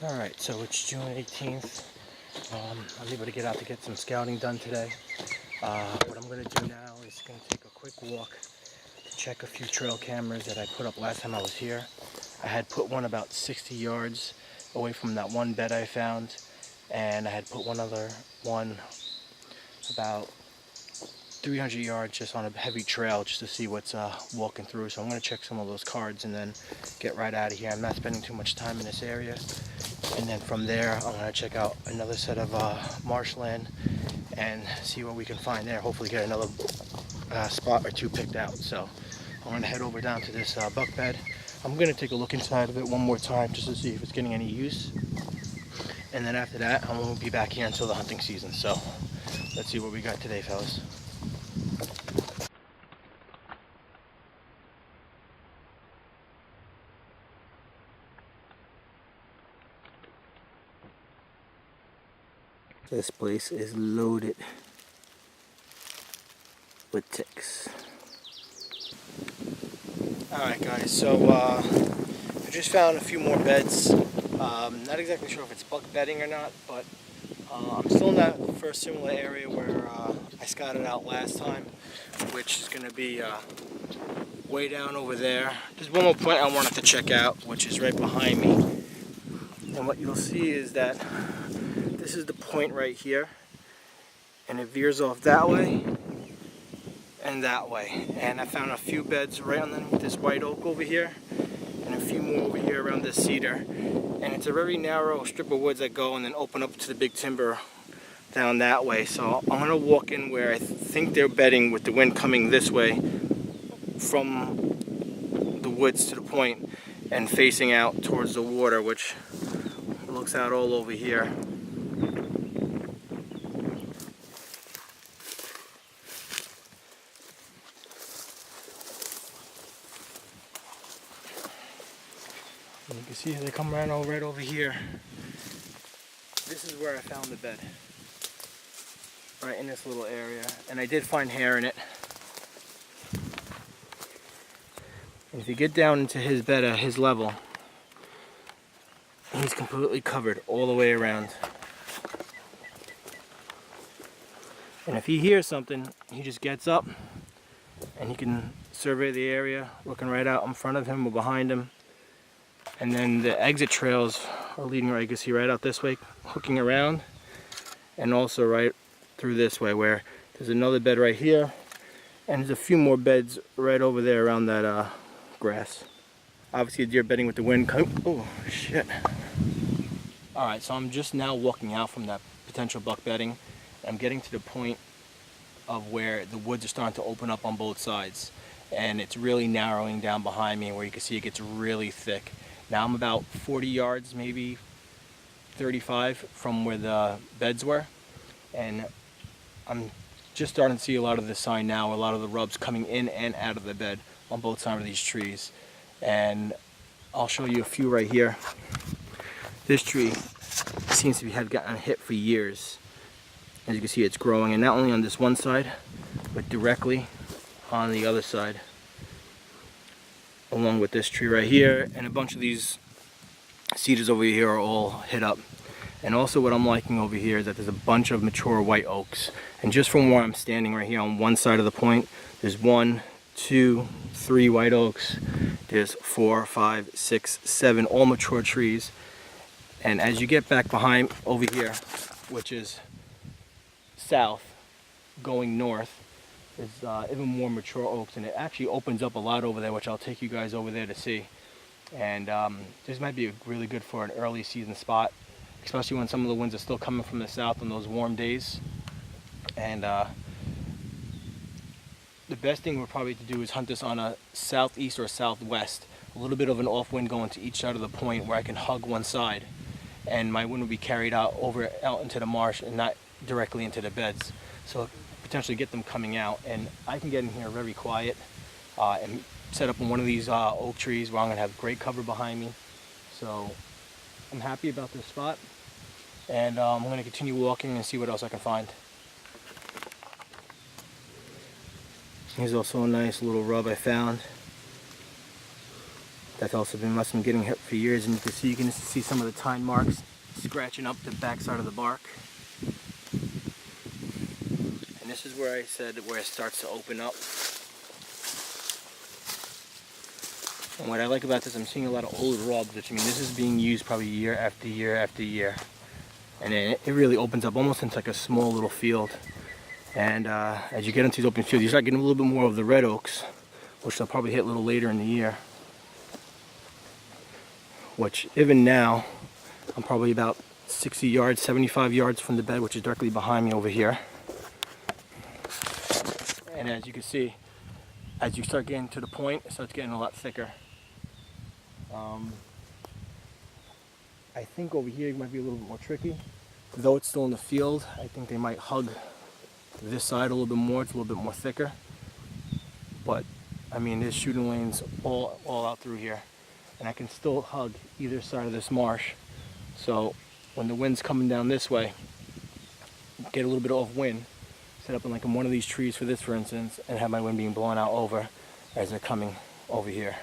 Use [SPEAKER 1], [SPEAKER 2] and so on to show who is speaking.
[SPEAKER 1] Alright, so it's June 18th. I'm able to get out to get some scouting done today. What I'm going to do now is going to take a quick walk to check a few trail cameras that I put up last time I was here. I had put one about 60 yards away from that one bed I found, and I had put one other one about 300 yards just on a heavy trail just to see what's walking through. So I'm going to check some of those cards and then get right out of here. I'm not spending too much time in this area. And then from there, I'm going to check out another set of marshland and see what we can find there. Hopefully get another spot or two picked out. So I'm going to head over down to this buck bed. I'm going to take a look inside of it one more time just to see if it's getting any use. And then after that, I won't be back here until the hunting season. So let's see what we got today, fellas. This place is loaded with ticks. Alright guys, so I just found a few more beds. Not exactly sure if it's buck bedding or not, but I'm still in that first similar area where I scouted out last time, which is going to be way down over there. There's one more point I wanted to check out, which is right behind me. And what you'll see is that this is the point right here, and it veers off that way and that way. And I found a few beds right underneath this white oak over here, and a few more over here around this cedar. And it's a very narrow strip of woods that go and then open up to the big timber down that way. So I'm gonna walk in where I think they're bedding with the wind coming this way from the woods to the point and facing out towards the water, which looks out all over here. And you can see they come right over here. This is where I found the bed, right in this little area, and I did find hair in it. And if you get down into his bed at his level, he's completely covered all the way around. And if he hears something, he just gets up and he can survey the area, looking right out in front of him or behind him. And then the exit trails are leading, I can see, right out this way, hooking around, and also right through this way, where there's another bed right here, and there's a few more beds right over there around that grass. Obviously, a deer bedding with the wind coming. Oh shit! All right, so I'm just now walking out from that potential buck bedding. I'm getting to the point of where the woods are starting to open up on both sides, and it's really narrowing down behind me, where you can see it gets really thick. Now I'm about 40 yards, maybe 35 from where the beds were, and I'm just starting to see a lot of the sign now, a lot of the rubs coming in and out of the bed on both sides of these trees. And I'll show you a few right here. This tree seems to have gotten hit for years. As you can see, it's growing, and not only on this one side, but directly on the other side, along with this tree right here, and a bunch of these cedars over here are all hit up. And also what I'm liking over here is that there's a bunch of mature white oaks, and just from where I'm standing right here on one side of the point, there's 1, 2, 3 white oaks. There's 4, 5, 6, 7 all mature trees. And as you get back behind over here, which is south going north, there's even more mature oaks, and it actually opens up a lot over there, which I'll take you guys over there to see. And this might be really good for an early season spot, especially when some of the winds are still coming from the south on those warm days. And the best thing we're probably to do is hunt this on a southeast or southwest, a little bit of an off wind going to each side of the point, where I can hug one side, and my wind will be carried out into the marsh and not directly into the beds. So potentially get them coming out, and I can get in here very quiet and set up in one of these oak trees where I'm going to have great cover behind me. So I'm happy about this spot, and I'm going to continue walking and see what else I can find. Here's also a nice little rub I found That's also must have been getting hit for years, and you can see some of the tine marks scratching up the backside of the bark. And this is where I said where it starts to open up. And what I like about this, I'm seeing a lot of old rubs, which I mean this is being used probably year after year after year. And then it really opens up almost into like a small little field. And as you get into these open fields, you start getting a little bit more of the red oaks, which they'll probably hit a little later in the year. Which even now, I'm probably about 60 yards, 75 yards from the bed, which is directly behind me over here. And as you can see, as you start getting to the point, it starts getting a lot thicker. I think over here it might be a little bit more tricky. Though it's still in the field, I think they might hug this side a little bit more. It's a little bit more thicker. But, I mean, there's shooting lanes all out through here. And I can still hug either side of this marsh. So, when the wind's coming down this way, get a little bit of wind, set up in like one of these trees for this, for instance, and have my wind being blown out over as they're coming over here.